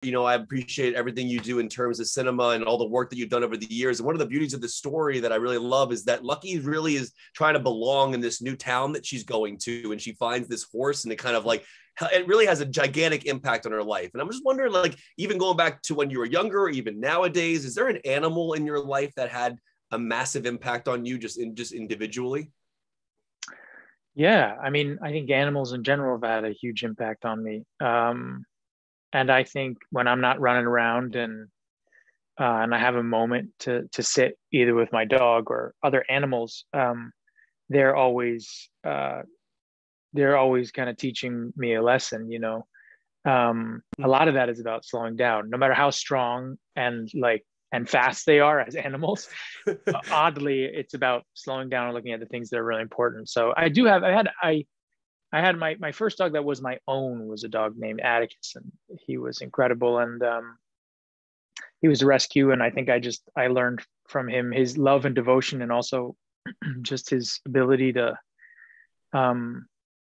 You know, I appreciate everything you do in terms of cinema and all the work that you've done over the years. And one of the beauties of the story that I really love is that Lucky really is trying to belong in this new town that she's going to. And she finds this horse, and it kind of like, it really has a gigantic impact on her life. And I'm just wondering, like, even going back to when you were younger, or even nowadays, is there an animal in your life that had a massive impact on you just individually? Yeah, I mean, I think animals in general have had a huge impact on me. And I think when I'm not running around and I have a moment to sit either with my dog or other animals, they're always kind of teaching me a lesson, you know. A lot of that is about slowing down, no matter how strong and fast they are as animals. Oddly, it's about slowing down and looking at the things that are really important. So I had my first dog that was my own was a dog named Atticus, and he was incredible. And he was a rescue, and I think I learned from him his love and devotion, and also just his ability to.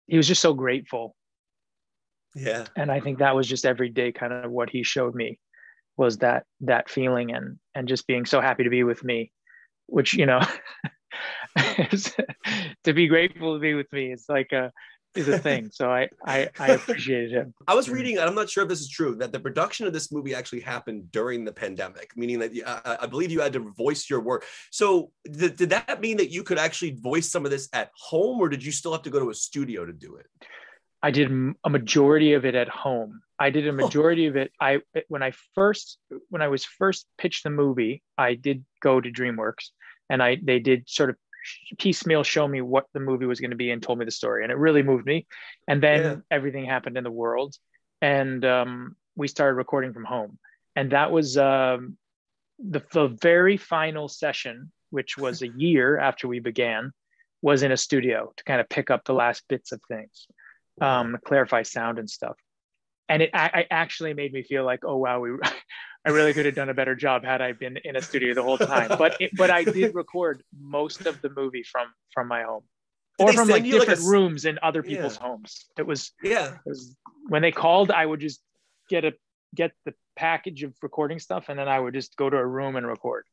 He was just so grateful. Yeah, and I think that was just every day kind of what he showed me was that feeling and just being so happy to be with me, which, you know, is, to be grateful to be with me is a thing. So I appreciated him. I was reading, and I'm not sure if this is true, that the production of this movie actually happened during the pandemic, meaning that I believe you had to voice your work. So did that mean that you could actually voice some of this at home, or did you still have to go to a studio to do it? I did a majority of it at home. I did a majority of it. When I was first pitched the movie, I did go to DreamWorks, and they did sort of piecemeal show me what the movie was going to be and told me the story, and it really moved me. And then everything happened in the world, and we started recording from home. And that was the very final session, which was a year after we began, was in a studio to kind of pick up the last bits of things. Clarify sound and stuff. And I actually made me feel like, oh wow, I really could have done a better job had I been in a studio the whole time. But I did record most of the movie from my home, or from like different rooms in other people's homes. It was when they called, I would just get the package of recording stuff, and then I would just go to a room and record.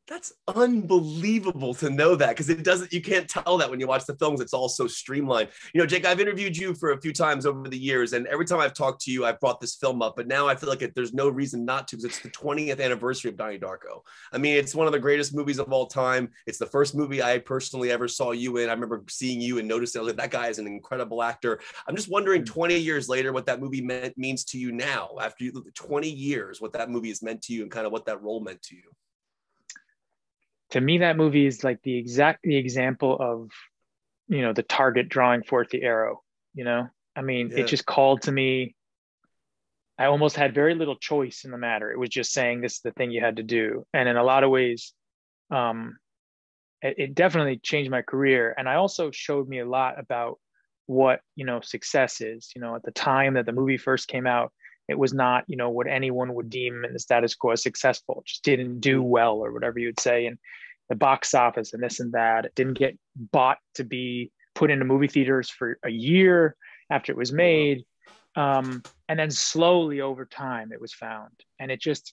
That's unbelievable to know that, because you can't tell that when you watch the films. It's all so streamlined. You know, Jake, I've interviewed you for a few times over the years, and every time I've talked to you, I've brought this film up, but now I feel like there's no reason not to, because it's the 20th anniversary of Donnie Darko. I mean, it's one of the greatest movies of all time. It's the first movie I personally ever saw you in. I remember seeing you and noticing that guy is an incredible actor. I'm just wondering, 20 years later, what that movie means to you now, after 20 years, what that movie has meant to you and kind of what that role meant to you. To me, that movie is like the example of, you know, the target drawing forth the arrow, you know? I mean, it just called to me. I almost had very little choice in the matter. It was just saying, this is the thing you had to do. And in a lot of ways, it definitely changed my career. And I also showed me a lot about what, you know, success is. You know, at the time that the movie first came out, it was not, you know, what anyone would deem in the status quo as successful. It just didn't do well, or whatever you would say, in the box office and this and that. It didn't get bought to be put into movie theaters for a year after it was made. And then slowly over time, it was found. And it just,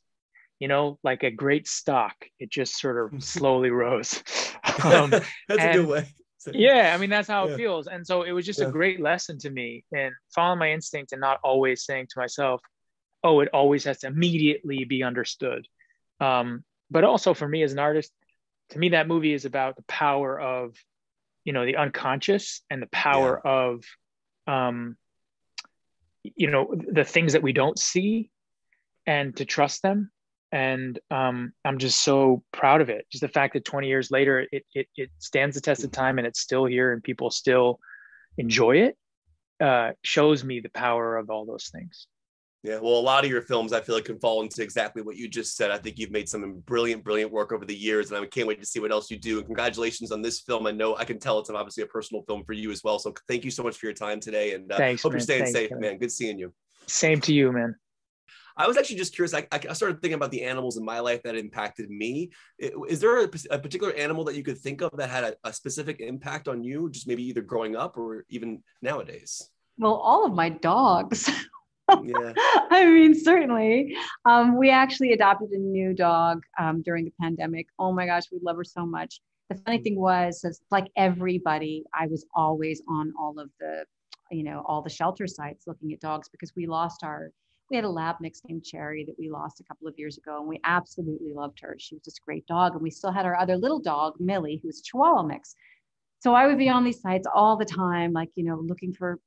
you know, like a great stock, it just sort of slowly rose. That's a good way. Yeah, I mean, that's how it feels. And so it was just a great lesson to me in following my instinct and not always saying to myself, oh, it always has to immediately be understood. But also for me as an artist, to me, that movie is about the power of, you know, the unconscious, and the power of, you know, the things that we don't see, and to trust them. And I'm just so proud of it. Just the fact that 20 years later, it stands the test of time, and it's still here, and people still enjoy it, shows me the power of all those things. Yeah, well, a lot of your films, I feel like, can fall into exactly what you just said. I think you've made some brilliant work over the years, and I can't wait to see what else you do. And congratulations on this film. I can tell it's obviously a personal film for you as well. So thank you so much for your time today, and Thanks, hope you're staying safe, man. man. Good seeing you. Same to you, man. I was actually just curious. I started thinking about the animals in my life that impacted me. Is there a particular animal that you could think of that had a specific impact on you, just maybe either growing up or even nowadays? Well, all of my dogs. Yeah. I mean, certainly. We actually adopted a new dog during the pandemic. Oh my gosh, we love her so much. The funny thing was, is like everybody, I was always on all of the, all the shelter sites looking at dogs because we had a lab mix named Cherry that we lost a couple of years ago, and we absolutely loved her. She was just a great dog. And we still had our other little dog, Millie, who was a Chihuahua mix. So I would be on these sites all the time, like, looking for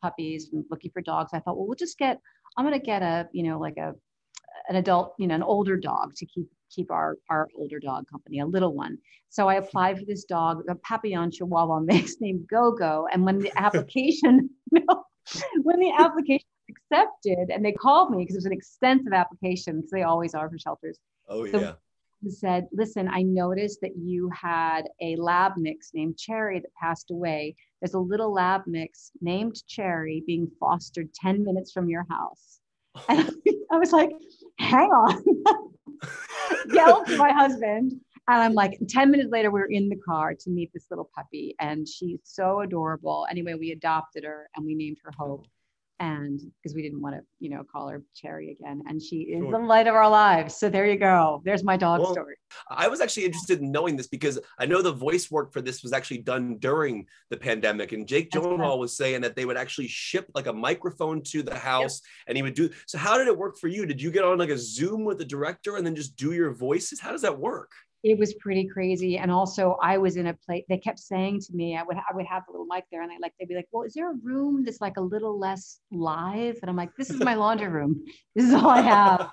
puppies and looking for dogs. I thought, well, I'm going to get an adult, an older dog to keep our older dog company, a little one. So I applied for this dog, a Papillon Chihuahua mix named Go-Go. And when the application, when the application was accepted, and they called me because it was an extensive application, because they always are for shelters. Oh, yeah. Said, listen, I noticed that you had a lab mix named Cherry that passed away. There's a little lab mix named Cherry being fostered 10 minutes from your house. And I was like, hang on. Yelled to my husband. And I'm like, 10 minutes later, we were in the car to meet this little puppy. And she's so adorable. Anyway, we adopted her and we named her Hope. And because we didn't want to, call her Cherry again. And she is the light of our lives. So there you go. There's my dog story. I was actually interested in knowing this because I know the voice work for this was actually done during the pandemic. And Jake Gyllenhaal was saying that they would actually ship like a microphone to the house and he would do. So how did it work for you? Did you get on like a Zoom with the director and then just do your voices? How does that work? It was pretty crazy. And also I was in a place, they kept saying to me, I would have the little mic there and they'd be like, well, is there a room that's like a little less live? And I'm like, this is my laundry room. This is all I have.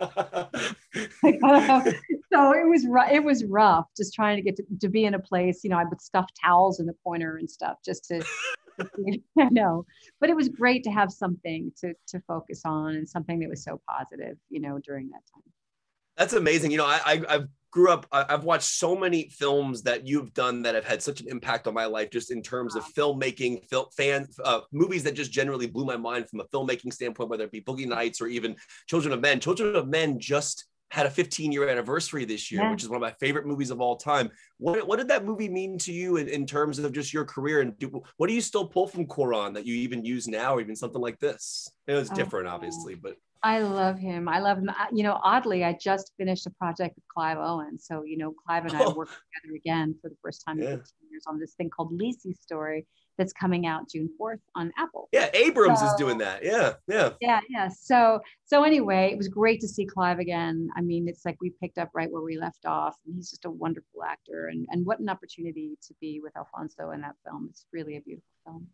So it was rough just trying to get to be in a place, I would stuff towels in the corner and stuff just to, I know, but it was great to have something to focus on and something that was so positive, during that time. That's amazing. I've grew up, I've watched so many films that you've done that have had such an impact on my life, just in terms of filmmaking, movies that just generally blew my mind from a filmmaking standpoint, whether it be Boogie Nights or even Children of Men. Children of Men just had a 15-year anniversary this year, which is one of my favorite movies of all time. What did that movie mean to you in terms of just your career? And what do you still pull from Koran that you even use now, or even something like this? It was different, obviously, but... I love him. Oddly, I just finished a project with Clive Owen. So, Clive and I worked together again for the first time in 15 years on this thing called Lisey's Story that's coming out June 4th on Apple. Yeah, Abrams is doing that. Yeah. So anyway, it was great to see Clive again. I mean, it's like we picked up right where we left off. And he's just a wonderful actor. And what an opportunity to be with Alfonso in that film. It's really a beautiful film.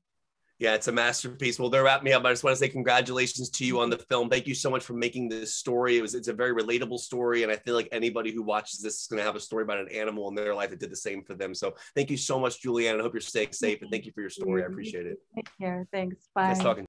Yeah, it's a masterpiece. Well, they're wrapping me up. I just want to say congratulations to you on the film. Thank you so much for making this story. It's a very relatable story. And I feel like anybody who watches this is going to have a story about an animal in their life that did the same for them. So thank you so much, Julianne. I hope you're staying safe. And thank you for your story. I appreciate it. Take care. Thanks. Bye. Nice talking.